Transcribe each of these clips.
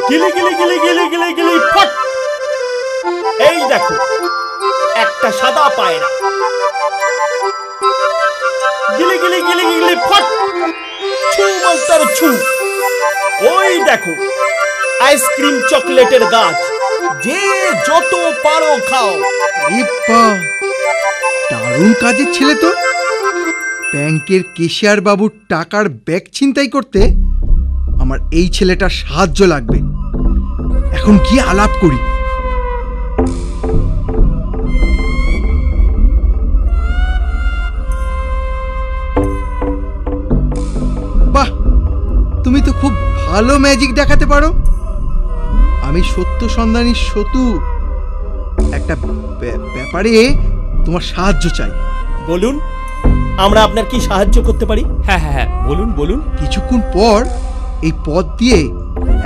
গিলি গিলি গিলি গিলি গিলি গিলি ফট। এই দেখো একটা সাদা পায়রা। গিলি গিলি গিলি গিলি ফট। ছু মাস্টার ছু। ওই দেখো আইসক্রিম চকলেটের গাছ, যে যত পারো খাও। দারুণ কাজের ছেলে তো। ব্যাংকের কেশিয়ার বাবুর টাকার ব্যাগ ছিনতাই করতে আমার এই ছেলেটার সাহায্য লাগবে। এখন কি আলাপ করি। বাহ, তুমি তো খুব ভালো ম্যাজিক দেখাতে পারো। আমি সত্য সন্ধানী সতু, একটা ব্যাপারে তোমার সাহায্য চাই। বলুন, আমরা আপনার কি সাহায্য করতে পারি? হ্যাঁ হ্যাঁ হ্যাঁ, বলুন বলুন। কিছুক্ষণ পর এই পথ দিয়ে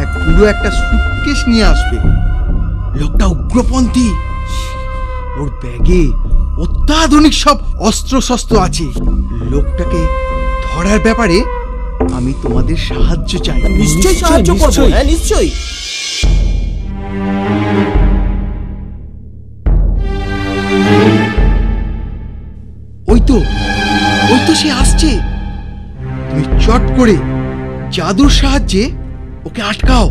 এক পুরো একটা সুটকেস নিয়ে আসবে। লোকটা উগ্রপন্থী, ওর ব্যাগে অত্যাধুনিক সব অস্ত্র শস্ত্র আছে। লোকটাকে ধরার ব্যাপারে আমি তোমাদের সাহায্য চাই। নিশ্চয়ই সাহায্য করব। হ্যাঁ নিশ্চয়ই। ওই তো সে আসছে। তুমি চট করে জাদুর সাহায্যে ওকে আটকাও,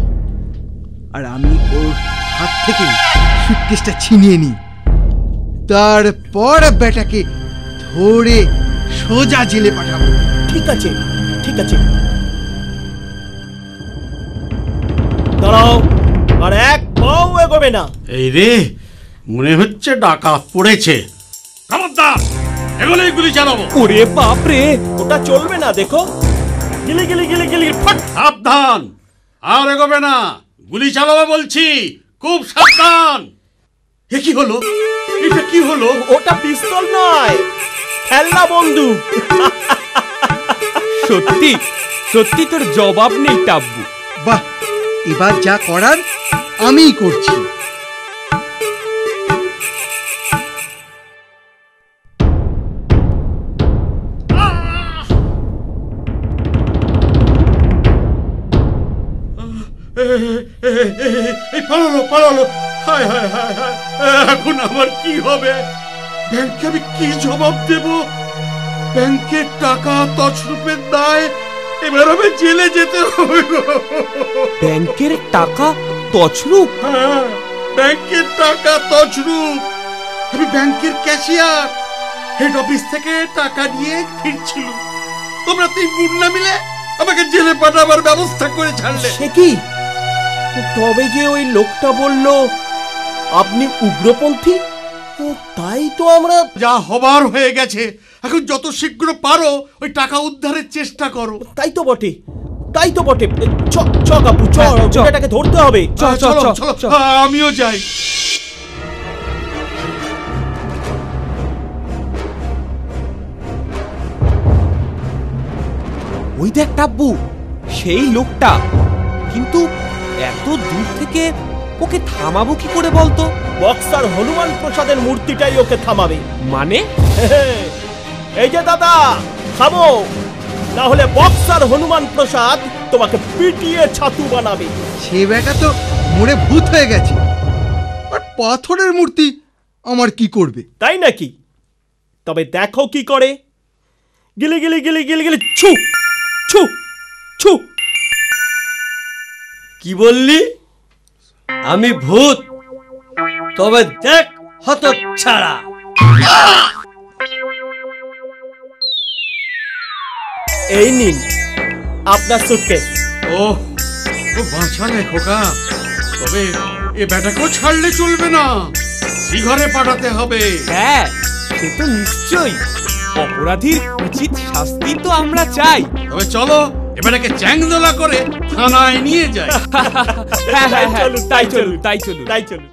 আর আমি ওর হাত থেকে সুটকেসটা ছিনিয়ে নিই। তারপর বেটাকে ধরে সোজা জেলে পাঠাবো। ঠিক আছে ঠিক আছে, দাঁড়াও, আর এক পাও এগোবে না। এই রে, মনে হচ্ছে ডাকাত পড়েছে। খবরদার, এগুলোই গুলি চালাবো। ওরে বাপ রে, ওটা চলবে না। দেখো গিলি গিলি গিলি গিলি ফট। সাবধান, আর এগোবে না, গুলি চালাবো বলছি, খুব সাবধান। এ কি হলো? এটা কি হলো? ওটা পিস্তল নয়, খেলনা বন্দুক। সত্যি সত্যি তোর জবাব নেই টাব্বু। বাহ, এবার যা করার আমিই করছি। পালালো। হায় হায় হায় হায়, এখন আমার কি হবে? ব্যাংকে আমি কি জবাব দেব? ব্যাংকের টাকা তছরূপের দায়, এবার আমি জেলে যেতে হবে। ব্যাংকের টাকা তছরূপ? হ্যাঁ, ব্যাংকের টাকা তছরূপ। আমি ব্যাংকের ক্যাশিয়ার, হেড অফিস থেকে টাকা নিয়ে ফিরছিল। তোমরা তিন গুন্ডা মিলে আমাকে জেলে পাঠাবার ব্যবস্থা করে ছাড়লে। সে কি? তবে যে ওই লোকটা বলল আপনি উগ্রপন্থী, তাই তো আমরা। যা হবার হয়ে গেছে, এখন যত শীঘ্র পারো ওই টাকা উদ্ধারের চেষ্টা করো। তাই তো বটে, তাই তো বটে। চ কাপু, চ, এটাকে ধরতে হবে। চলো, আমিও যাই। ওই দেখ টাব্বু, সেই লোকটা। কিন্তু এত দূর থেকে ওকে থামাবো কি করে বলতো? বক্সার হনুমান প্রসাদের মূর্তিটাই ওকে থামাবে। মানে? এই যে দাদা, থামো, না হলে বক্সার হনুমান প্রসাদ তোমাকে পিটিয়ে ছাতু বানাবে। সে বেটা তো মরে ভূত হয়ে গেছে, আর পাথরের মূর্তি আমার কি করবে? তাই নাকি? তবে দেখো কি করে। গিলি গিলি গিলি গিলি গিলি ছু ছু ছু। কি বললি? আমি ভূত? তবে দেখ হতচ্ছাড়া। এই নিন আপনার সুটকেস। ও বাঁচালে খোকা, তবে এ বেটাকেও ছাড়লে চলবে না, শ্রীঘরে পাঠাতে হবে। হ্যাঁ, সে তো নিশ্চয়ই। অপরাধীর উচিত শাস্তি তো আমরা চাই। তবে চলো এবারকে চ্যাংদোলা করে থানায় নিয়ে যাই। হ্যাঁ, তাই চলুন।